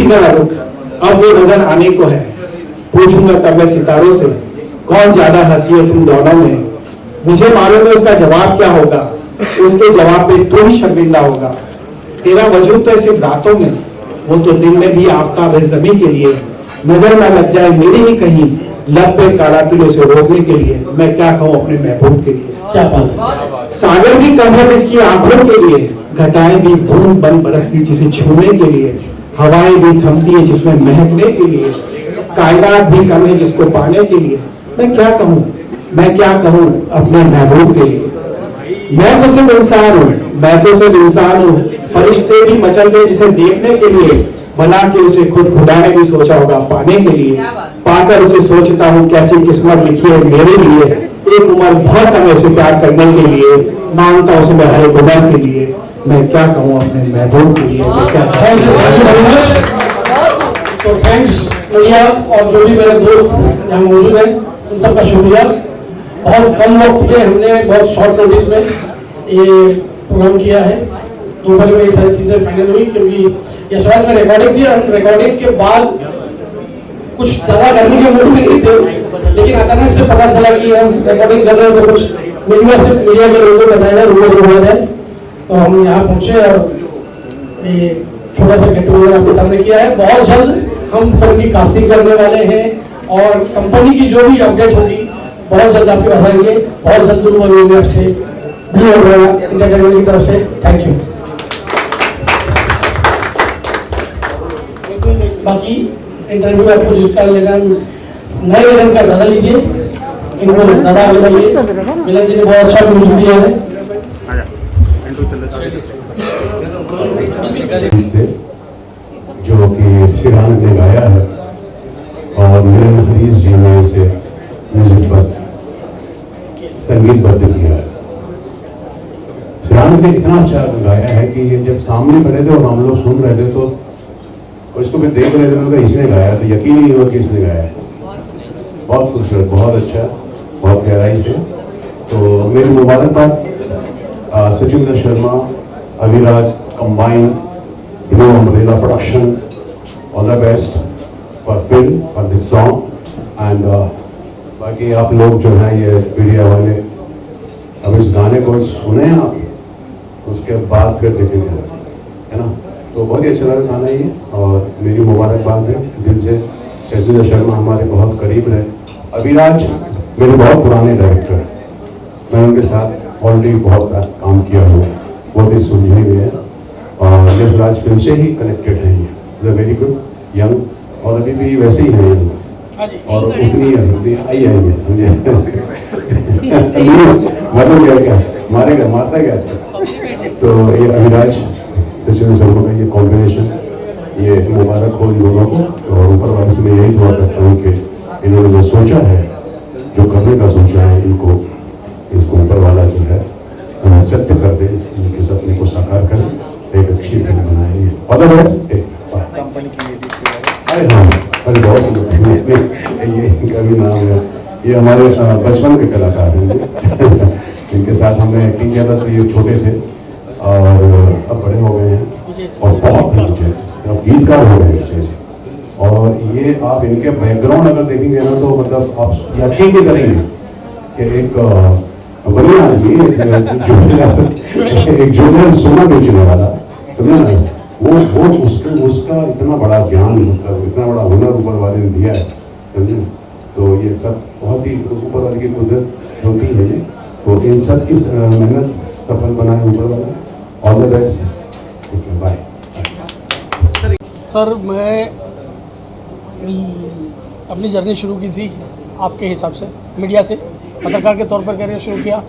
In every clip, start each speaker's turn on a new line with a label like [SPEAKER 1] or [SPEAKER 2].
[SPEAKER 1] जरा रुक, अब वो नजर आने को है। पूछूंगा तब मैं सितारों से, कौन ज्यादा हंसी है तुम दोनों में। मुझे मालूम है उसका जवाब क्या होगा, उसके जवाब पे तू ही शर्मिंदा होगा। तेरा वजूद तो सिर्फ रातों में, वो तो दिन में भी आफताब है ज़मीं के लिए। नजर ना लग जाए मेरी ही कहीं, लब पे काला तिल उसे रोकने के लिए। मैं क्या कहूँ अपने महबूब के लिए।
[SPEAKER 2] क्या बात है।
[SPEAKER 1] सागर भी कम है जिसकी आंखों के लिए, घटाएं भी बूंद बन बरसती जिसे छूने के लिए, हवाएं भी थमती है जिसमें महकने के लिए, कायनात भी कम है जिसको पाने के लिए। मैं क्या कहूँ, मैं क्या कहूँ अपने महबूब के लिए। मैं तो सिर्फ इंसान हूँ, मैं तो सिर्फ इंसान हूँ। फरिश्ते भी मचल गए जिसे देखने के लिए, बना के उसे खुद खुदा ने भी सोचा होगा पाने के लिए। पाकर उसे सोचता हूँ कैसी किस्मत लिखी है मेरे लिए। एक उम्र बहुत कम है उसे प्यार करने के लिए, मांगता हूँ उसे मैं हर एक उम्र के लिए। मैं क्या कहूँ अपने महबूब के लिए। मैं क्या
[SPEAKER 2] तो थैंक्स भैया, और जो भी मेरे दोस्त यहाँ मौजूद हैं उन सबका शुक्रिया। बहुत कम वक्त में हमने बहुत शॉर्ट नोटिस में ये प्रोग्राम किया है। दोपहर में ये सारी चीज़ें फाइनल हुई, क्योंकि ये शायद मैं रिकॉर्डिंग थी और रिकॉर्डिंग के बाद कुछ ज़्यादा करने के मूड में नहीं थे, लेकिन अचानक से पता चला कि हम रिकॉर्डिंग कर रहे हैं तो कुछ मीडिया के लोगों को बताया जाए, तो हम यहाँ पहुँचे और ये छोटा सा गेट टुगेदर आपके सामने किया है। बहुत जल्द हम फिल्म की कास्टिंग करने वाले हैं और कंपनी की जो भी अपडेट होगी बहुत जल्द आपके पास आएंगे। बहुत जल्द दूर आपसे ब्लू एंटरटेनमेंट की तरफ से थैंक यू। बाकी इंटरव्यू आपको जिसका लेना नए विलन का ज़्यादा लीजिए, इनको ज़्यादा मिलाइए। विलन जी ने बहुत अच्छा म्यूजिक दिया है।
[SPEAKER 3] जो कि शिरान ने गाया है और मिलन हरीश जी ने इसे म्यूजिक पर संगीतबद्ध किया है। शिरान ने इतना अच्छा गाया है कि ये जब सामने खड़े थे और हम लोग सुन रहे थे तो उसको भी देख रहे थे, उनका इसने गाया, तो यकीन ही नहीं हुआ कि इसने गाया है। बहुत खूबसूरत, बहुत अच्छा, बहुत गहराई से। तो मेरी मुबारकबाद Sachindra Sharma, Abhiraj combine, umbrella production, all the best for film, for this song. And बाकी आप लोग जो हैं ये मीडिया वाले, अब इस गाने को सुने आप, उसके बाद फिर देखेंगे, है ना। तो बहुत ही अच्छा लगा गाना ये, और मेरी मुबारकबाद है दिल से। सचिंद्र शर्मा हमारे बहुत करीब रहे। अभिराज मेरे बहुत पुराने डायरेक्टर, मैं उनके साथ ऑलरेडी बहुत काम किया हूँ, बहुत ही सुलझे हुए हैं और यश राज फिल्म से ही कनेक्टेड हैं। ये वेरी गुड यंग, और अभी भी वैसे ही हैं और उतनी आई समझे मतलब क्या मारेगा, मारता क्या आजकल। तो ये अभिराज सचिन शर्मा का ये कॉम्बिनेशन, ये मुबारक हो इन दोनों को। और ऊपर वाले से मैं यही दुआ करता हूँ कि इन्होंने जो सोचा है, जो करने का सोचा है, इसको ऊपर वाला जो है सत्य कर दे, इनके सपने को साकार कर एक अच्छी फिल्म बनाएंगे। अदरवाइज कंपनी की अरे हाँ, अरे बहुत ये इनका भी नाम है, ये हमारे बचपन के कलाकार हैं इनके साथ हमने एक्टिंग किया था, तो ये छोटे थे और अब बड़े हो गए हैं और बहुत ही अब गीतकार हो गए हैं। और ये आप इनके बैकग्राउंड अगर देखेंगे ना, तो मतलब आप यकीन नहीं करेंगे कि एक बढ़िया आदमी, एक जुगल सोना बेचने वाला, समझे ना, वो उसका इतना बड़ा ज्ञान, मतलब इतना बड़ा हुनर ऊपर वाले ने दिया है, समझे। तो ये सब बहुत ही ऊपर वाले की कुदरत होती है। तो इन सब की मेहनत सफल बनाए ऊपर वाला। All the best, bye.
[SPEAKER 2] Sir मैं अपनी जर्नी शुरू की थी आपके हिसाब से मीडिया से, पत्रकार के तौर पर करियर शुरू किया।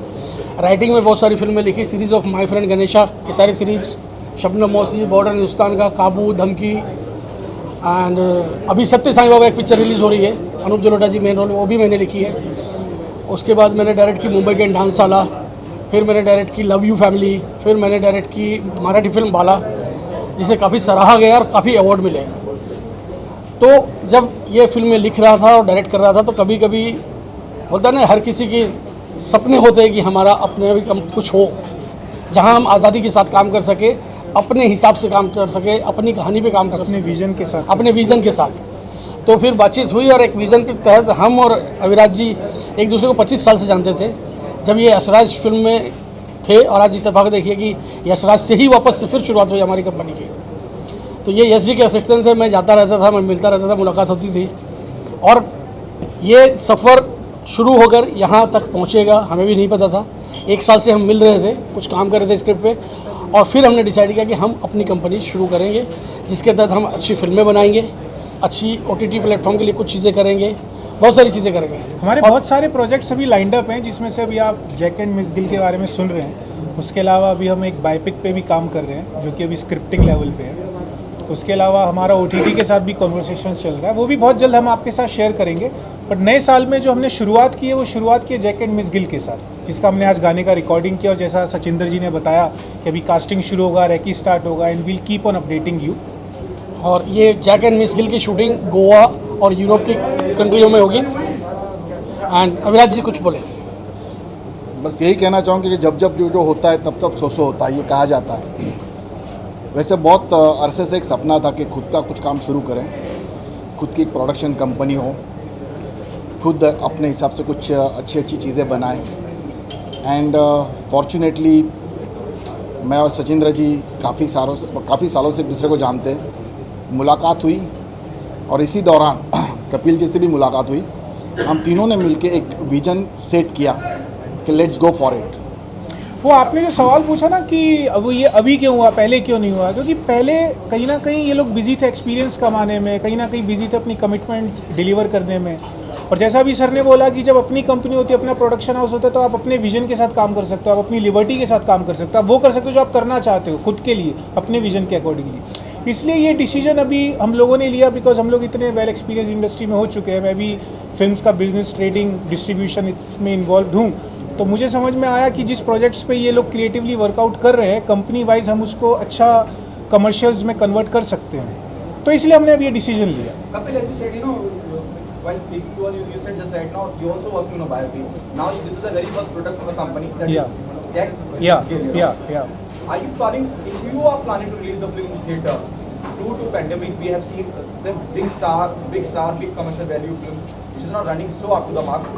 [SPEAKER 2] राइटिंग में बहुत सारी फिल्में लिखी, series of my friend Ganesha, ये सारी सीरीज़, शबनम मौसी, बॉर्डर हिंदुस्तान का, काबू, धमकी, एंड अभी सत्य साईं बाबा एक पिक्चर रिलीज़ हो रही है, अनूप जलोटा जी मेन रोल, वो भी मैंने लिखी है। उसके बाद मैंने डायरेक्ट की मुंबई के डांसशाला, फिर मैंने डायरेक्ट की लव यू फैमिली, फिर मैंने डायरेक्ट की मराठी फिल्म बाला, जिसे काफ़ी सराहा गया और काफ़ी अवार्ड मिले। तो जब ये फिल्में लिख रहा था और डायरेक्ट कर रहा था, तो कभी कभी बोलता ना, हर किसी के सपने होते हैं कि हमारा अपने भी कुछ हो जहां हम आज़ादी के साथ काम कर सके। अपने हिसाब से काम कर सके, अपनी कहानी पे काम कर
[SPEAKER 4] अपने
[SPEAKER 2] सके,
[SPEAKER 4] विजन के साथ
[SPEAKER 2] अपने विज़न के साथ। तो फिर बातचीत हुई और एक विज़न के तहत हम और अविराज जी एक दूसरे को 25 साल से जानते थे। जब ये यशराज फिल्म में थे और आज इत्तेफाक देखिए कि यशराज से ही वापस से फिर शुरुआत हुई हमारी कंपनी की। तो ये यश जी के असिस्टेंट थे, मैं जाता रहता था, मैं मिलता रहता था, मुलाकात होती थी। और ये सफ़र शुरू होकर यहाँ तक पहुँचेगा हमें भी नहीं पता था। 1 साल से हम मिल रहे थे, कुछ काम कर रहे थे स्क्रिप्ट पे, और फिर हमने डिसाइड किया कि हम अपनी कंपनी शुरू करेंगे, जिसके तहत हम अच्छी फिल्में बनाएंगे, अच्छी OTT प्लेटफॉर्म के लिए कुछ चीज़ें करेंगे, बहुत सारी चीज़ें करेंगे।
[SPEAKER 4] हमारे बहुत सारे प्रोजेक्ट्स अभी लाइंड अप हैं, जिसमें से अभी आप जैक एंड मिस गिल के बारे में सुन रहे हैं। उसके अलावा अभी हम एक बायोपिक पे भी काम कर रहे हैं, जो कि अभी स्क्रिप्टिंग लेवल पे है। उसके अलावा हमारा OTT के साथ भी कॉन्वर्सेशन चल रहा है, वो भी बहुत जल्द हम आपके साथ शेयर करेंगे। पर नए साल में जो हमने शुरुआत की है, वो शुरुआत की है जैक एंड मिस गिल के साथ, जिसका हमने आज गाने का रिकॉर्डिंग किया। और जैसा सचिंदर जी ने बताया कि अभी कास्टिंग शुरू होगा, रेकी स्टार्ट होगा, and will keep on updating you.
[SPEAKER 2] और ये जैक एंड मिस गिल की शूटिंग गोवा और यूरोप की कंट्रियों में होगी। एंड अविराज जी कुछ बोले।
[SPEAKER 5] बस यही कहना चाहूँगी कि जब जब जो होता है तब सो होता है, ये कहा जाता है। वैसे बहुत अरसे से एक सपना था कि खुद का कुछ काम शुरू करें, खुद की एक प्रोडक्शन कंपनी हो, खुद अपने हिसाब से कुछ अच्छी चीज़ें बनाएं। एंड फॉर्चुनेटली मैं और सचिंद्र जी काफ़ी सालों से एक दूसरे को जानते हैं, मुलाकात हुई और इसी दौरान कपिल जी से भी मुलाकात हुई। हम तीनों ने मिलके एक विजन सेट किया कि लेट्स गो फॉर इट।
[SPEAKER 4] वो आपने जो सवाल पूछा ना कि अब ये अभी क्यों हुआ, पहले क्यों नहीं हुआ, क्योंकि पहले कहीं ना कहीं ये लोग बिजी थे एक्सपीरियंस कमाने में, कहीं ना कहीं बिजी थे अपनी कमिटमेंट्स डिलीवर करने में। और जैसा भी सर ने बोला कि जब अपनी कंपनी होती है, अपना प्रोडक्शन हाउस होता है, तो आप अपने विजन के साथ काम कर सकते हो, आप अपनी लिबर्टी के साथ काम कर सकते हो, आप वो कर सकते हो जो आप करना चाहते हो खुद के लिए, अपने विजन के अकॉर्डिंगली। इसलिए ये डिसीजन अभी हम लोगों ने लिया, बिकॉज हम लोग इतने वेल एक्सपीरियंस इंडस्ट्री में हो चुके हैं। मैं भी फिल्म्स का बिजनेस, ट्रेडिंग, डिस्ट्रीब्यूशन इसमें इन्वॉल्व हूँ। तो मुझे समझ में आया कि जिस प्रोजेक्ट्स पे ये लोग क्रिएटिवली वर्कआउट कर रहे हैं, कंपनी वाइज हम उसको अच्छा कमर्शियल्स में कन्वर्ट कर सकते हैं। तो इसलिए हमने अभी ये डिसीजन लिया।
[SPEAKER 6] Kapil, as you said, while speaking to us, you said just right now, you also working on a biopic. Now, this is the very first product from the company. That
[SPEAKER 4] Yeah.
[SPEAKER 6] is Jack.
[SPEAKER 4] Yeah.
[SPEAKER 6] Are you planning, if you are planning to release the film in theatre, due to pandemic, we have seen the big star, big commercial value films, which is not running so up to the mark,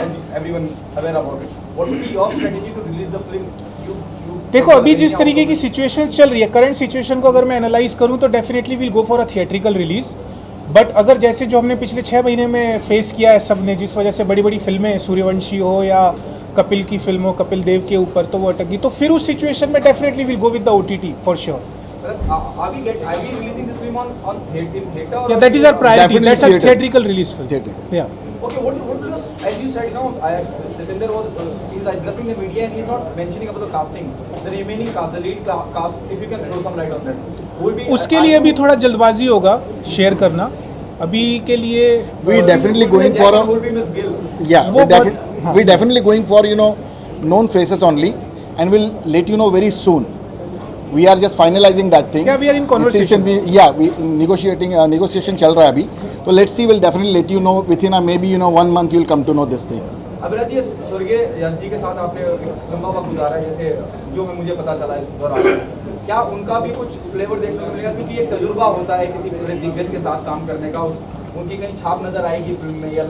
[SPEAKER 6] as everyone aware about it. What would be your strategy to release the film?
[SPEAKER 4] देखो, अभी जिस तरीके की situation चल रही है, current situation को अगर मैं एनालाइज करूं तो definitely will go for a theatrical release. But अगर जैसे जो हमने पिछले 6 महीने में फेस किया है सब ने, जिस वजह से बड़ी बड़ी फिल्में, सूर्यवंशी हो या कपिल की फिल्म हो, कपिल देव के ऊपर, तो वो अटक गई, तो फिर उस सिचुएशन में definitely will go with the OTT for sure.
[SPEAKER 6] Are we releasing this film in theatre?
[SPEAKER 4] Yeah, that is our priority.
[SPEAKER 5] Definitely
[SPEAKER 4] That's a
[SPEAKER 5] theatre.
[SPEAKER 4] theatrical release film.
[SPEAKER 5] Theatre.
[SPEAKER 4] Yeah.
[SPEAKER 6] Okay, what was, as you said, Satinder was he's addressing the media and he's not mentioning about the casting, the remaining cast, the lead cast. If you can throw some light on that. Who will be?
[SPEAKER 4] उसके लिए अभी थोड़ा जल्दबाजी होगा share करना। अभी के लिए
[SPEAKER 5] We definitely going for a
[SPEAKER 6] Who will be Miss Gill?
[SPEAKER 5] yeah. We definitely going for known faces only, and we'll let you know very soon. We are just finalizing that thing.
[SPEAKER 4] Yeah, we are in conversation.
[SPEAKER 5] We negotiation चल रहा है अभी. So let's see. We'll definitely let you know within maybe 1 month. You'll come to know this thing.
[SPEAKER 6] Abhiraj जी, स्वर्गीय यश जी के साथ आपने लंबा वक्त गुजारा है, जैसे जो मुझे पता चला इस दौरान, क्या उनका भी कुछ फ्लेवर देखने को मिलेगा? क्योंकि एक तजुर्बा होता है किसी बड़े दिग्गज के साथ काम करने का, उनकी कहीं छाप नजर आएगी फिल्म में या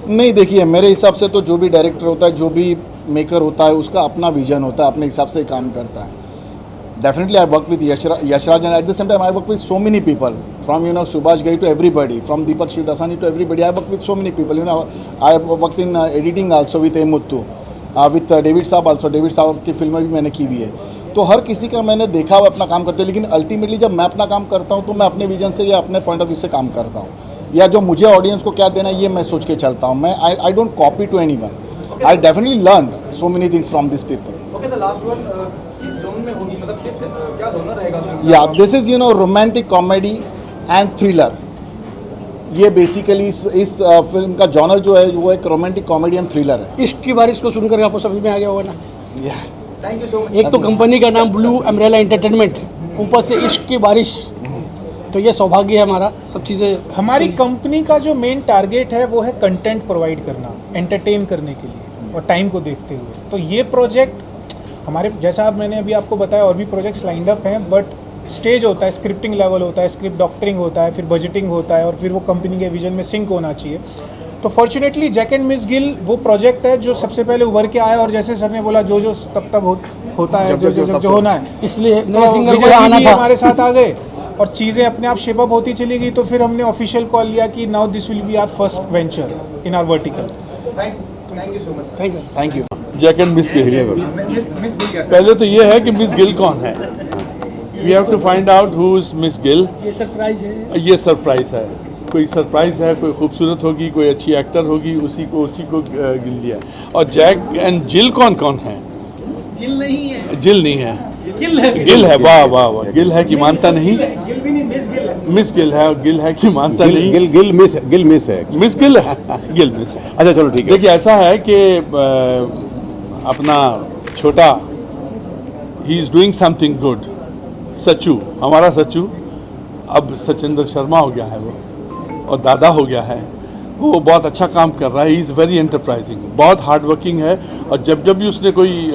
[SPEAKER 5] नहीं? देखिए, मेरे हिसाब से तो जो भी डायरेक्टर होता है, जो भी मेकर होता है, उसका अपना विजन होता है, अपने हिसाब से काम करता है। Definitely, I work with Yashraj, and at the same time, I work with so many people, from Subhash Ghai to everybody, from Deepak Shivdasani to everybody. I work with so many people. I worked in editing also with Muthu, with David Saab also. David Saab की फिल्में भी मैंने की हुई है। तो हर किसी का मैंने देखा हुआ अपना काम करते हैं, लेकिन अल्टीमेटली जब मैं अपना काम करता हूँ तो मैं अपने विजन से या अपने पॉइंट ऑफ व्यू से काम करता हूँ, या जो मुझे ऑडियंस को क्या देना है ये मैं सोच के चलता हूँ। मैं I don't copy to anyone. I definitely learn so many things from this people.
[SPEAKER 6] Okay, the last one किस जोन में होगी, मतलब किस क्या जोनर रहेगा?
[SPEAKER 5] या this is romantic comedy and thriller. ये बेसिकली इस फिल्म का जॉनर जो है वो एक रोमांटिक कॉमेडी एंड थ्रिलर है।
[SPEAKER 2] इश्क की बारिश को सुनकर आपको समझ में आ गया होगा ना।
[SPEAKER 6] Thank you so much.
[SPEAKER 2] एक तो कंपनी का नाम ब्लू अम्ब्रेला एंटरटेनमेंट, ऊपर से इश्क की बारिश, तो ये सौभाग्य है हमारा। सब चीज़ें
[SPEAKER 4] हमारी कंपनी का जो मेन टारगेट है वो है कंटेंट प्रोवाइड करना, एंटरटेन करने के लिए और टाइम को देखते हुए। तो ये प्रोजेक्ट हमारे जैसा अब मैंने अभी आपको बताया और भी प्रोजेक्ट्स लाइंड अप हैं, बट स्टेज होता है, स्क्रिप्टिंग लेवल होता है, स्क्रिप्ट डॉक्टरिंग होता है, फिर बजटिंग होता है और फिर वो कंपनी के विजन में सिंक होना चाहिए। तो fortunately Jack and Miss Gill वो प्रोजेक्ट है जो सबसे पहले उभर के आया, और जैसे सर ने बोला जो तब होता है, जो होना है,
[SPEAKER 2] इसलिए
[SPEAKER 4] तो
[SPEAKER 2] नए सिंगर को
[SPEAKER 4] विजय जी
[SPEAKER 2] आना
[SPEAKER 4] भी
[SPEAKER 2] था।
[SPEAKER 4] हमारे साथ आ गए और चीज़ें अपने आप शेप अप होती चली गई। तो फिर हमने ऑफिशियल कॉल लिया कि now this will be our first venture in our vertical.
[SPEAKER 6] Thank you so much.
[SPEAKER 5] Thank you.
[SPEAKER 7] Jack and Miss के लिए पहले तो ये है कि मिस गिल कौन है। We have to find out who is Miss Gill.
[SPEAKER 2] ये सरप्राइज है।
[SPEAKER 7] ये सरप्राइज है, कोई सरप्राइज है, कोई खूबसूरत होगी, कोई अच्छी एक्टर होगी, उसी को गिल दिया। और जैक एंड जिल कौन कौन है?
[SPEAKER 2] जिल नहीं है,
[SPEAKER 7] जिल नहीं है,
[SPEAKER 2] गिल है।
[SPEAKER 7] गिल है। वाह वाह वाह, गिल है कि मानता नहीं।
[SPEAKER 2] गिल भी नहीं, मिस गिल है।
[SPEAKER 7] मिस गिल है, और गिल है कि मानता नहीं।
[SPEAKER 3] गिल मिस है।
[SPEAKER 7] मिस गिल है, गिल मिस है।
[SPEAKER 3] अच्छा चलो ठीक है।
[SPEAKER 7] देखिए ऐसा है कि अपना छोटा ही is doing something good. Sachchu, हमारा सच्चू अब सचिंदर शर्मा हो गया है वो, और दादा हो गया है। वो बहुत अच्छा काम कर रहा है। ही इज़ वेरी एंटरप्राइजिंग, बहुत हार्ड वर्किंग है। और जब भी उसने कोई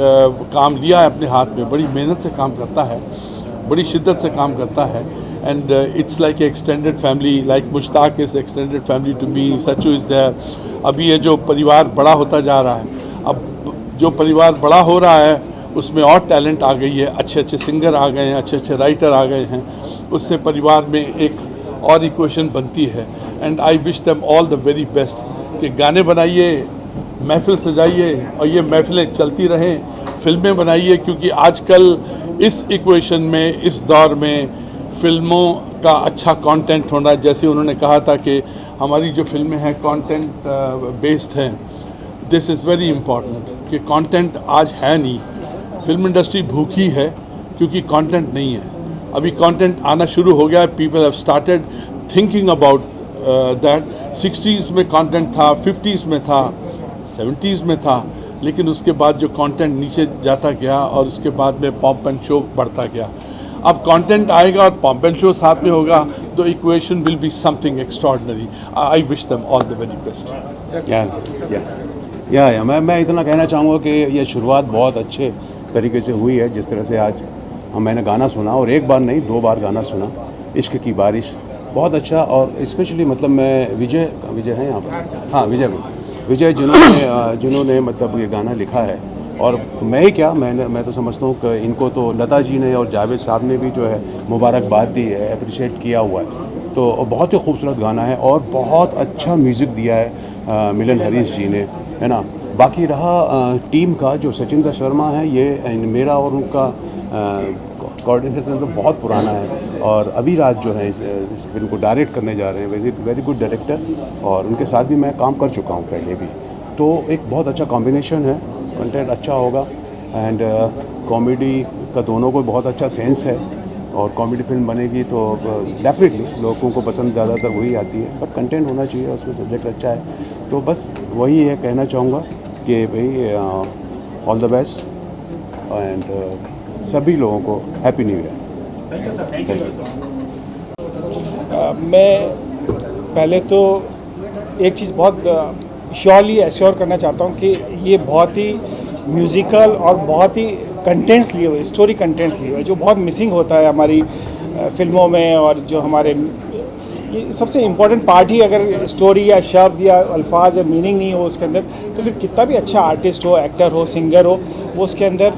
[SPEAKER 7] काम लिया है अपने हाथ में, बड़ी मेहनत से काम करता है, बड़ी शिद्दत से काम करता है। And it's like a extended family, like Mushtaq is extended family to me, Sachchu is there. अभी ये जो परिवार बड़ा होता जा रहा है, अब जो परिवार बड़ा हो रहा है उसमें और टैलेंट आ गई है, अच्छे अच्छे सिंगर आ गए हैं, अच्छे अच्छे राइटर आ गए हैं। उससे परिवार में एक और इक्वेशन बनती है। And I wish them all the very best कि गाने बनाइए, महफिल सजाइए और ये महफिलें चलती रहें, फिल्में बनाइए, क्योंकि आजकल इस इक्वेशन में, इस दौर में फिल्मों का अच्छा कंटेंट होना, जैसे उन्होंने कहा था कि हमारी जो फिल्में हैं कंटेंट बेस्ड हैं। दिस इज़ वेरी इम्पॉर्टेंट कि कंटेंट आज है नहीं। फिल्म इंडस्ट्री भूखी है क्योंकि कंटेंट नहीं है। अभी कंटेंट आना शुरू हो गया है। People have started thinking about that. 60s में कंटेंट था, 50s में था, 70s में था, लेकिन उसके बाद जो कंटेंट नीचे जाता गया और उसके बाद में पॉप एंड शो बढ़ता गया। अब कंटेंट आएगा और पॉप एंड शो साथ में होगा, तो equation will be something extraordinary. I wish them all the very best.
[SPEAKER 3] या मैं इतना कहना चाहूँगा कि ये शुरुआत बहुत अच्छे तरीके से हुई है। जिस तरह से आज मैंने गाना सुना, और एक बार नहीं 2 बार गाना सुना, इश्क की बारिश, बहुत अच्छा। और स्पेशली मतलब मैं विजय हैं यहाँ पर, हाँ विजय जिन्होंने मतलब ये गाना लिखा है। और मैं ही क्या, मैं तो समझता हूँ कि इनको तो लता जी ने और जावेद साहब ने भी जो है मुबारकबाद दी है, अप्रिशिएट किया हुआ है। तो बहुत ही खूबसूरत गाना है और बहुत अच्छा म्यूज़िक दिया है मिलन हरीश जी ने, है ना। बाकी रहा टीम का, जो सचिंदर शर्मा है, ये मेरा और उनका कोऑर्डिनेशन तो बहुत पुराना है। और अभी राज जो है इस फिल्म को डायरेक्ट करने जा रहे हैं, वेरी गुड डायरेक्टर, और उनके साथ भी मैं काम कर चुका हूँ पहले भी। तो एक बहुत अच्छा कॉम्बिनेशन है, कंटेंट अच्छा होगा। एंड कॉमेडी का दोनों को बहुत अच्छा सेंस है, और कॉमेडी फिल्म बनेगी तो डेफिनेटली लोगों को पसंद ज़्यादातर वही आती है, बट कंटेंट होना चाहिए, उसमें सब्जेक्ट अच्छा है। तो बस वही है, कहना चाहूँगा कि भाई ऑल द बेस्ट एंड सभी लोगों को happy new year. Thank you.
[SPEAKER 4] मैं पहले तो एक चीज़ बहुत श्योरली एश्योर करना चाहता हूँ कि ये बहुत ही म्यूज़िकल और बहुत ही कंटेंट्स लिए हुए, स्टोरी कंटेंट्स लिए हुए, जो बहुत मिसिंग होता है हमारी फिल्मों में। और जो हमारे ये सबसे इम्पोर्टेंट पार्ट ही अगर स्टोरी या शब्द या अल्फाज या मीनिंग नहीं हो उसके अंदर, तो फिर कितना भी अच्छा आर्टिस्ट हो, एक्टर हो, सिंगर हो, वो उसके अंदर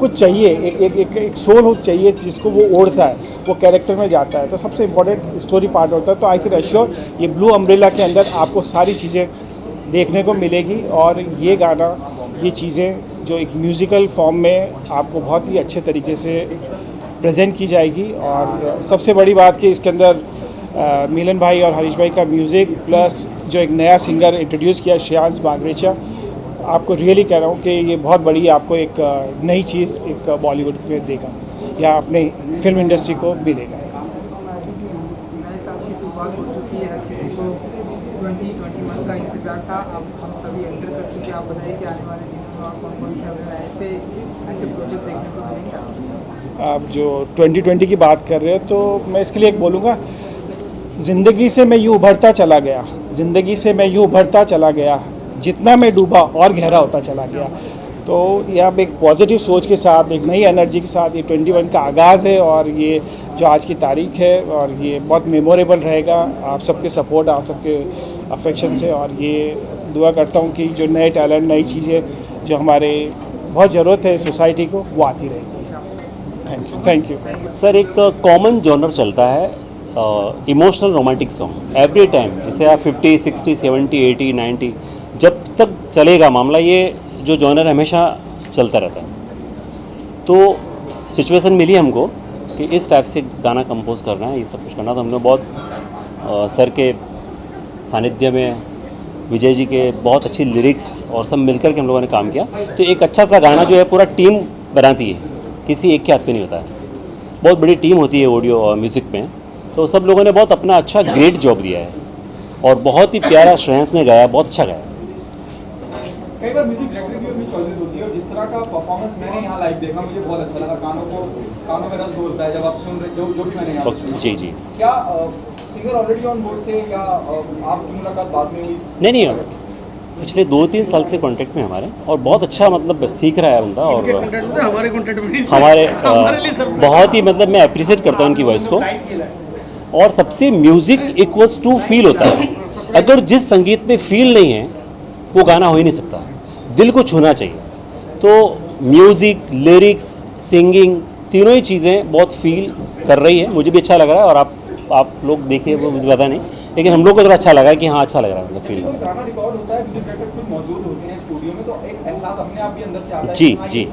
[SPEAKER 4] कुछ चाहिए, एक सोल हो चाहिए जिसको वो ओढ़ता है, वो कैरेक्टर में जाता है। तो सबसे इम्पोर्टेंट स्टोरी पार्ट होता है। तो आई कैन अश्योर ये ब्लू अम्ब्रेला के अंदर आपको सारी चीज़ें देखने को मिलेगी। और ये गाना, ये चीज़ें जो एक म्यूज़िकल फॉर्म में आपको बहुत ही अच्छे तरीके से प्रेजेंट की जाएगी। और सबसे बड़ी बात कि इसके अंदर मिलन भाई और हरीश भाई का म्यूज़िक प्लस जो एक नया सिंगर इंट्रोड्यूस किया श्रेयांश बागरेचा, आपको रियली कह रहा हूँ कि ये बहुत बड़ी आपको एक नई चीज़ एक बॉलीवुड में देगा या अपने फिल्म इंडस्ट्री को मिलेगा।
[SPEAKER 8] नए साल की शुरुआत हो चुकी है, किसी को 2021 का इंतज़ार था, अब हम सभी एंटर कर चुके हैं। आप बताइए कि आने वाले दिनों में आप कौन से ऐसे प्रोजेक्ट देखने को मिलेंगे?
[SPEAKER 4] आप जो 2020 की बात कर रहे हो, तो मैं इसके लिए एक बोलूँगा, ज़िंदगी से मैं यूँ उभरता चला गया, ज़िंदगी से मैं यूँ उभरता चला गया, जितना मैं डूबा और गहरा होता चला गया।
[SPEAKER 9] तो ये अब एक पॉजिटिव सोच के साथ, एक नई एनर्जी के साथ ये 21 का आगाज़ है और ये जो आज की तारीख है और ये बहुत मेमोरेबल रहेगा आप सबके सपोर्ट, आप सबके अफेक्शन से। और ये दुआ करता हूँ कि जो नए टैलेंट, नई चीज़ें जो हमारे बहुत ज़रूरत है सोसाइटी को, वो आती रहेगी। Thank you.
[SPEAKER 10] सर, एक कॉमन जॉनर चलता है emotional romantic song every time, जैसे आप 50, 60, 70, 80, 90 जब तक चलेगा मामला, ये जो जॉनर हमेशा चलता रहता है। तो सिचुएशन मिली हमको कि इस टाइप से गाना कंपोज करना है, ये सब कुछ करना। तो हमने बहुत सर के सानिध्य में, विजय जी के बहुत अच्छी लिरिक्स और सब मिलकर के हम लोगों ने काम किया। तो एक अच्छा सा गाना जो है पूरा टीम बनाती है, किसी एक के हाथ पे नहीं होता है, बहुत बड़ी टीम होती है ऑडियो और म्यूज़िक में। तो सब लोगों ने बहुत अपना अच्छा ग्रेट जॉब दिया है और बहुत ही प्यारा श्रेयस ने गाया, बहुत अच्छा गाया।
[SPEAKER 6] कई बार म्यूजिक डायरेक्टर की अपनी चॉइसेस होती है और जिस तरह का परफॉर्मेंस मैंने यहाँ लाइव देखा मुझे बहुत अच्छा लगा। कानों में रस घोलता है जब आप सुन रहे, जो भी मैंने यहाँ सुना।
[SPEAKER 10] जी जी।
[SPEAKER 6] क्या सिंगर ऑलरेडी ऑन बोर्ड थे या आपकी मुलाकात बाद में हुई?
[SPEAKER 10] नहीं, पिछले 2-3 साल से कांटेक्ट में हमारे, और बहुत अच्छा मतलब सीख रहा है बंदा। और
[SPEAKER 2] हमारे कॉन्टेक्ट में
[SPEAKER 10] हमारे बहुत ही मतलब मैं अप्रिशिएट करता हूँ उनकी वॉइस को। और सबसे म्यूज़िक इक्वल्स टू फील होता है। अगर जिस संगीत में फील नहीं है वो गाना हो ही नहीं सकता, दिल को छूना चाहिए। तो म्यूज़िक, लिरिक्स, सिंगिंग, तीनों ही चीज़ें बहुत फील कर रही है। मुझे भी अच्छा लग रहा है और आप लोग देखिए, वो मुझे पता नहीं, लेकिन हम लोग को थोड़ा अच्छा लगा है कि हाँ अच्छा लग रहा है, मतलब फील।
[SPEAKER 6] गाना रिकॉर्ड होता है, म्यूजिक डायरेक्टर खुद मौजूद होते हैं स्टूडियो में, तो एक एहसास अपने आप भी अंदर से आता है।
[SPEAKER 10] जी जी।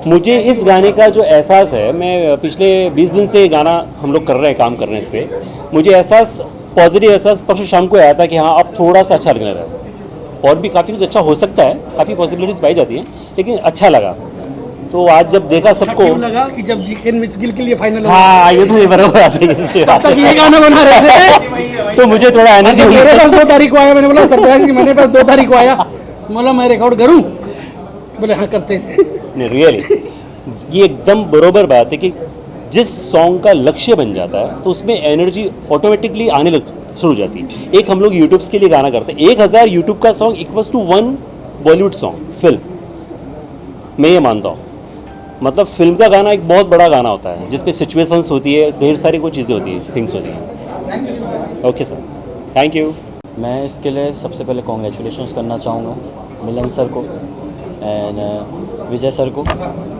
[SPEAKER 10] मुझे इस गाने का जो एहसास है, मैं पिछले 20 दिन से ये गाना हम लोग कर रहे हैं, काम कर रहे हैं इस पर। मुझे एहसास, पॉजिटिव एहसास परसों शाम को आया था कि हाँ अब थोड़ा सा अच्छा लगने लगा। और भी काफ़ी कुछ अच्छा हो सकता है, काफ़ी पॉसिबिलिटीज़ पाई जाती हैं, लेकिन अच्छा लगा। तो आज जब देखा सबको
[SPEAKER 2] लगा कि जब जीकेन मिस गिल के लिए फाइनल,
[SPEAKER 10] हाँ ये तो बराबर आती है,
[SPEAKER 2] तब तक ये गाना बना रहे थे।
[SPEAKER 10] तो मुझे थोड़ा एनर्जी
[SPEAKER 2] मेरे पास 2 तारीख को आया, मैंने बोला सरप्राइज कि मेरे पास 2 तारीख को आया, बोला मैं रिकॉर्ड करूं, बोले हाँ करते हैं।
[SPEAKER 10] नहीं रियली ये एकदम बरोबर बात है कि जिस सॉन्ग का लक्ष्य बन जाता है तो उसमें एनर्जी ऑटोमेटिकली आने लग शुरू हो जाती है। एक हम लोग यूट्यूब के लिए गाना करते हैं, 1000 यूट्यूब का song equals to 1 Bollywood song film, मैं ये मानता हूँ। मतलब फिल्म का गाना एक बहुत बड़ा गाना होता है जिसपे सिचुएशंस होती है, ढेर सारी कोई चीज़ें होती है, थिंग्स होती हैं। Okay sir, thank you.
[SPEAKER 11] मैं इसके लिए सबसे पहले कॉन्ग्रेचुलेशंस करना चाहूँगा मिलन सर को एंड विजय सर को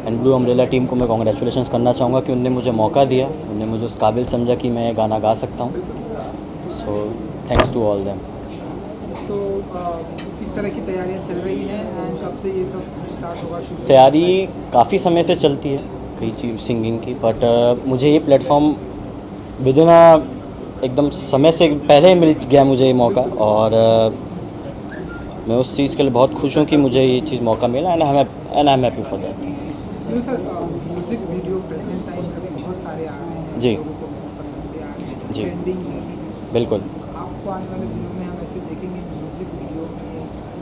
[SPEAKER 11] एंड ब्लू अम्ब्रेला टीम को मैं कॉन्ग्रेचुलेशंस करना चाहूँगा कि उनने मुझे मौका दिया, उनने मुझे उस काबिल समझा कि मैं गाना गा सकता हूँ। So thanks to all them.
[SPEAKER 8] So किस तरह की तैयारियां चल रही हैं एंड कब से ये सब स्टार्ट होगा? शुरू
[SPEAKER 11] तैयारी काफ़ी समय से चलती है कई चीज़ सिंगिंग की, बट मुझे ये प्लेटफॉर्म विदिन एकदम समय से पहले ही मिल गया मुझे ये मौका, और मैं उस चीज़ के लिए बहुत खुश हूँ कि मुझे ये चीज़ मौका मिला and I am happy for that.
[SPEAKER 8] Sir music video present time में बहुत सारे आ रहे हैं,
[SPEAKER 11] जी
[SPEAKER 8] लोगों को बहुत पसंद भी आ रहे हैं,
[SPEAKER 11] जी
[SPEAKER 8] ट्रेंडिंग में।
[SPEAKER 11] बिल्कुल।
[SPEAKER 8] आपको आने वाले दिनों में हम ऐसे देखेंगे म्यूजिक वीडियो में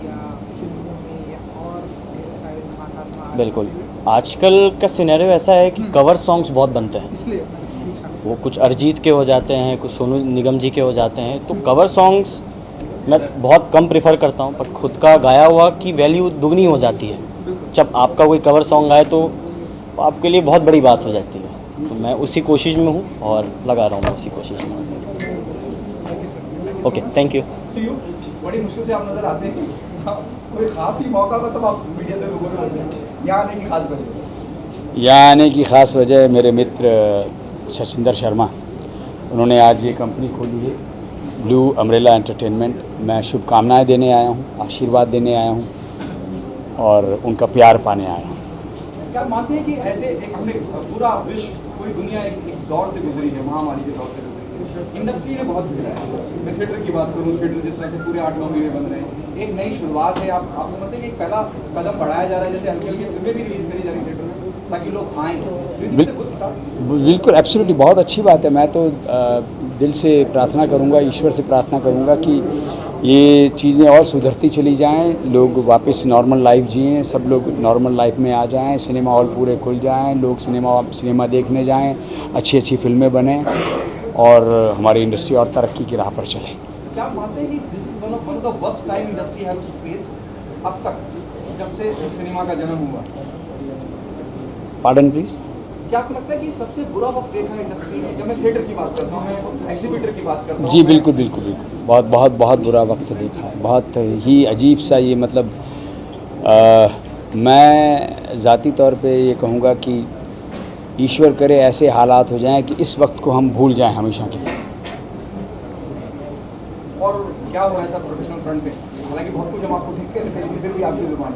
[SPEAKER 8] या फिल्मों में या और ढेर सारे धमाका?
[SPEAKER 11] बिल्कुल, आजकल का सिनेरियो ऐसा है कि कवर सॉन्ग्स बहुत बनते हैं,
[SPEAKER 8] इसलिए
[SPEAKER 11] वो कुछ अरिजीत के हो जाते हैं, कुछ सोनू निगम जी के हो जाते हैं, तो कवर सॉन्ग्स मैं बहुत कम प्रेफर करता हूँ, पर खुद का गाया हुआ की वैल्यू दुगनी हो जाती है। जब आपका कोई कवर सॉन्ग आए तो आपके लिए बहुत बड़ी बात हो जाती है। तो मैं उसी कोशिश में हूँ और लगा रहा हूँ उसी कोशिश में। Okay, thank you.
[SPEAKER 6] बड़ी मुश्किल से आप नजर आते हैं, कोई खास ही मौका मतलब आप मीडिया से रूबरू होते हैं, यहाँ आने की खास वजह?
[SPEAKER 12] यहाँ आने की ख़ास वजह मेरे मित्र सचिंदर शर्मा, उन्होंने आज ये कंपनी खोली है ब्लू अम्ब्रेला एंटरटेनमेंट। मैं शुभकामनाएं देने आया हूँ, आशीर्वाद देने आया हूँ और उनका प्यार पाने आया हूँ।
[SPEAKER 6] क्या मानते हैं कि ऐसे एक हमने पूरा विश्व, पूरी दुनिया एक दौर से गुजरी है, महामारी के दौर से गुजरी है, इंडस्ट्री ने बहुत झेला है। मैं थिएटर की बात करूँ, थिएटर जिस तरह से पूरे 8-9 महीने बन रहे हैं, एक नई शुरुआत है। आप समझते हैं कि एक पहला कदम बढ़ाया जा रहा है, जैसे हल्की हल्की फिल्में भी रिलीज़ करी जा रही थिएटर में ताकि लोग आएँ?
[SPEAKER 12] बिल्कुल, एब्सोल्युटली, बहुत अच्छी बात है। मैं तो दिल से प्रार्थना करूंगा, ईश्वर से प्रार्थना करूंगा कि ये चीज़ें और सुधरती चली जाएं, लोग वापस नॉर्मल लाइफ जिएं, सब लोग नॉर्मल लाइफ में आ जाएं, सिनेमा हॉल पूरे खुल जाएं, लोग सिनेमा देखने जाएं, अच्छी अच्छी फिल्में बनें और हमारी इंडस्ट्री और तरक्की की राह पर चले।
[SPEAKER 6] क्या मानते हैं कि this is one of the worst time industry have to face अब तक, जब से सिनेमा का जन्म हुआ,
[SPEAKER 12] पार्डन प्लीज।
[SPEAKER 6] क्या आपको लगता है कि सबसे बुरा वक्त देखा है इंडस्ट्री ने? जब मैं थिएटर की बात करता हूँ, मैं एग्जीबिटर की बात करता हूँ।
[SPEAKER 12] जी बिल्कुल बिल्कुल बिल्कुल, बहुत बहुत बहुत बुरा वक्त देखा है, बहुत ही अजीब सा ये मतलब मैं ज़ाती तौर पे ये कहूँगा कि ईश्वर करे ऐसे हालात हो जाएं कि इस वक्त को हम भूल जाएं हमेशा के लिए।
[SPEAKER 6] और क्या हुआ ऐसा प्रोफेशनल फ्रंट पे? हालांकि बहुत कुछ हम आपको देखते रहते हैं, फिर भी आपकी जुबान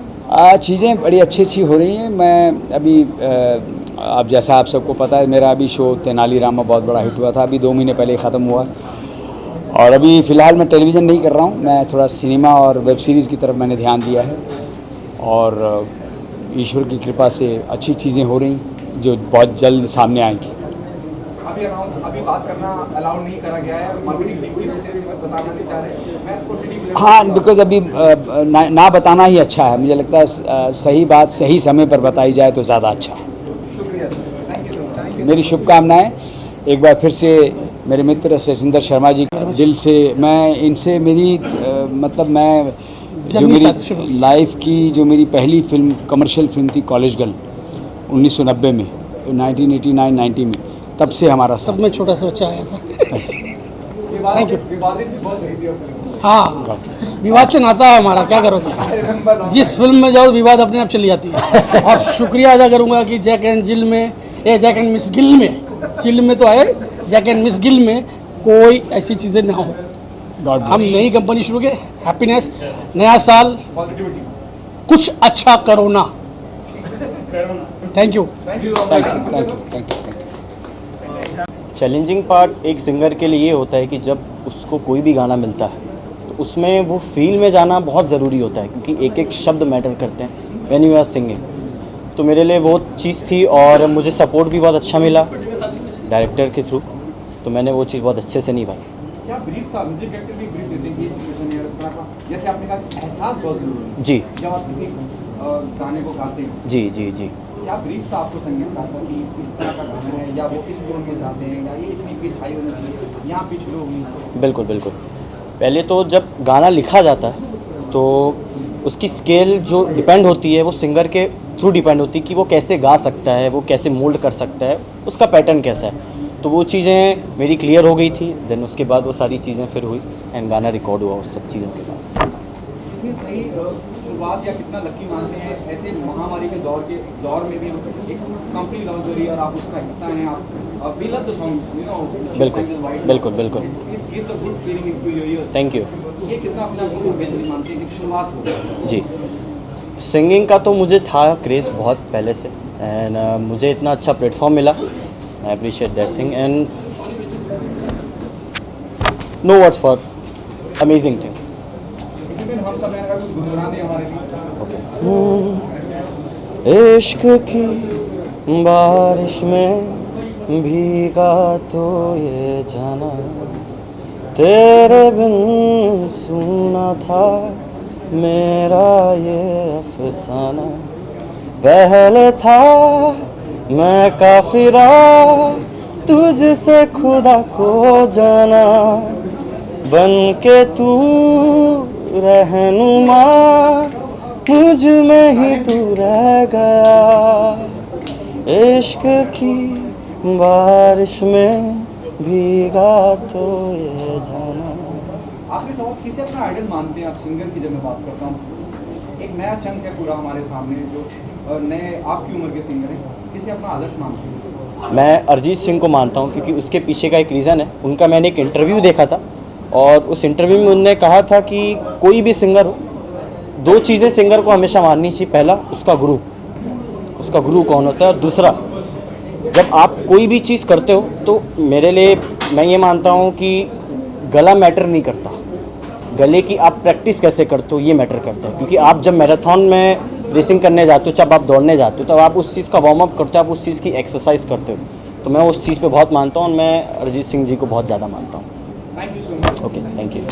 [SPEAKER 12] चीज़ें बड़ी अच्छी हो रही हैं। मैं अभी अब जैसा आप सबको पता है, मेरा अभी शो तेनाली रामा बहुत बड़ा हिट हुआ था, अभी 2 महीने पहले ख़त्म हुआ। और अभी फ़िलहाल मैं टेलीविज़न नहीं कर रहा हूँ, मैं थोड़ा सिनेमा और वेब सीरीज़ की तरफ मैंने ध्यान दिया है। और ईश्वर की कृपा से अच्छी चीज़ें हो रही जो बहुत जल्द सामने आएंगी।
[SPEAKER 6] अभी बात करना अलाउड नहीं करा गया है, मार्केटिंग टीम की वजह से बताना नहीं चाह रहे। मैं आपको टीम
[SPEAKER 12] हाँ, बिकॉज अभी ना बताना ही अच्छा है, मुझे लगता है सही बात सही समय पर बताई जाए तो ज़्यादा अच्छा है।
[SPEAKER 6] शुक्रिया sir, thank you sir, thank you.
[SPEAKER 12] मेरी शुभकामनाएं एक बार फिर से मेरे मित्र सचिंदर शर्मा जी, दिल से मैं इनसे मेरी मतलब मैं जो मेरी लाइफ की जो मेरी पहली फिल्म कमर्शियल फिल्म थी कॉलेज गर्ल 1990 में, 1989-90 में, तब से हमारा साथ।
[SPEAKER 2] तब मैं छोटा सा बच्चा आया था।
[SPEAKER 6] विवादित भी बहुत रही थी वो फिल्म।
[SPEAKER 2] हाँ, विवाद से नाता है हमारा, क्या करोगे। जिस फिल्म में जाओ विवाद अपने आप चली जाती है। और शुक्रिया अदा करूंगा कि जैक एंड जिल में या जैक एंड मिस गिल में, जिल में तो आए, जैक एंड मिस गिल में कोई ऐसी चीज़ें ना हो। हम नई कंपनी शुरू के, हैप्पीनेस, नया साल, कुछ अच्छा करो ना। Thank you.
[SPEAKER 11] चैलेंजिंग पार्ट एक सिंगर के लिए ये होता है कि जब उसको कोई भी गाना मिलता है तो उसमें वो फील में जाना बहुत ज़रूरी होता है, क्योंकि एक एक शब्द मैटर करते हैं व्हेन यू आर सिंगिंग। तो मेरे लिए वो चीज़ थी और मुझे सपोर्ट भी बहुत अच्छा मिला डायरेक्टर के थ्रू, तो मैंने वो चीज़ बहुत अच्छे से निभाई।
[SPEAKER 6] क्या ब्रीफ था? म्यूजिक डायरेक्टर भी ब्रीफ देते हैं कि ये सिचुएशन है, इस तरह का, जैसे आपने कहा एहसास बहुत ज़रूरी है
[SPEAKER 11] जी,
[SPEAKER 6] जब आप किसी गाने को गाते हैं।
[SPEAKER 11] जी जी जी।
[SPEAKER 6] क्या ब्रीफ था आपको संगीतकार का कि इस तरह का गाना है, या वो किस टोन में चाहते हैं, या ये इतनी पिच हाई होनी चाहिए, यहाँ पिच लो होनी चाहिए?
[SPEAKER 11] बिल्कुल बिल्कुल। पहले तो जब गाना लिखा जाता है तो उसकी स्केल जो डिपेंड होती है वो सिंगर के थ्रू डिपेंड होती है कि वो कैसे गा सकता है, वो कैसे मोल्ड कर सकता है, उसका पैटर्न कैसा है। तो वो चीज़ें मेरी क्लियर हो गई थी। देन उसके बाद वो सारी चीज़ें फिर हुई एंड गाना रिकॉर्ड हुआ उस सब चीज़ों के बाद।
[SPEAKER 6] कितनी सही शुरुआत या कितना लकी मानते हैं ऐसे महामारी के दौर में भी एक कंपनी लॉन्च हो रही है और आप उसका हिस्सा हैं। आप we love the song, you know.
[SPEAKER 11] बिल्कुल बिल्कुल बिल्कुल।
[SPEAKER 6] It gives a good feeling into your ears.
[SPEAKER 11] Thank you.
[SPEAKER 6] ये कितना अपने आप को भाग्यशाली मानते हैं कि शुरुआत हो?
[SPEAKER 11] जी, सिंगिंग का तो मुझे था क्रेज़ बहुत पहले से एंड मुझे इतना अच्छा प्लेटफॉर्म मिला, I appreciate that thing and no words for amazing thing.
[SPEAKER 6] हम सब का कुछ गुनगुना दें हमारे लिए।
[SPEAKER 11] इश्क की बारिश में भीगा तो ये जाना, तेरे बिन सुना था मेरा ये अफसाना। पहले था मैं काफिरा तुझसे खुदा को जाना, बन के तू रहनुमा मुझ में ही तू रह गया। इश्क की बारिश में भीगा तो ये जाना।
[SPEAKER 6] आखिरी सवाल, किसे अपना आइडल मानते हैं आप सिंगर की? जब मैं बात करता हूँ, एक नया चंक है पूरा हमारे सामने जो नए आपकी उम्र के सिंगर हैं, किसे अपना आदर्श मानते हैं?
[SPEAKER 11] मैं अरिजीत सिंह को मानता हूँ, क्योंकि उसके पीछे का एक रीज़न है। उनका मैंने एक इंटरव्यू देखा था और उस इंटरव्यू में उन्होंने कहा था कि कोई भी सिंगर हो, 2 चीज़ें सिंगर को हमेशा माननी चाहिए। पहला, उसका गुरु कौन होता है, और दूसरा, जब आप कोई भी चीज़ करते हो तो मेरे लिए मैं ये मानता हूँ कि गला मैटर नहीं करता, गले की आप प्रैक्टिस कैसे करते हो ये मैटर करता है। क्योंकि आप जब मैराथन में रेसिंग करने जाते हो, जब आप दौड़ने जाते हो, तब आप उस चीज़ का वार्म अप करते हो, आप उस चीज़ की एक्सरसाइज करते हो। तो मैं उस चीज़ पे बहुत मानता हूँ और मैं अरिजीत सिंह जी को बहुत ज़्यादा मानता हूँ।
[SPEAKER 6] Thank you so much.
[SPEAKER 11] Okay, thank you.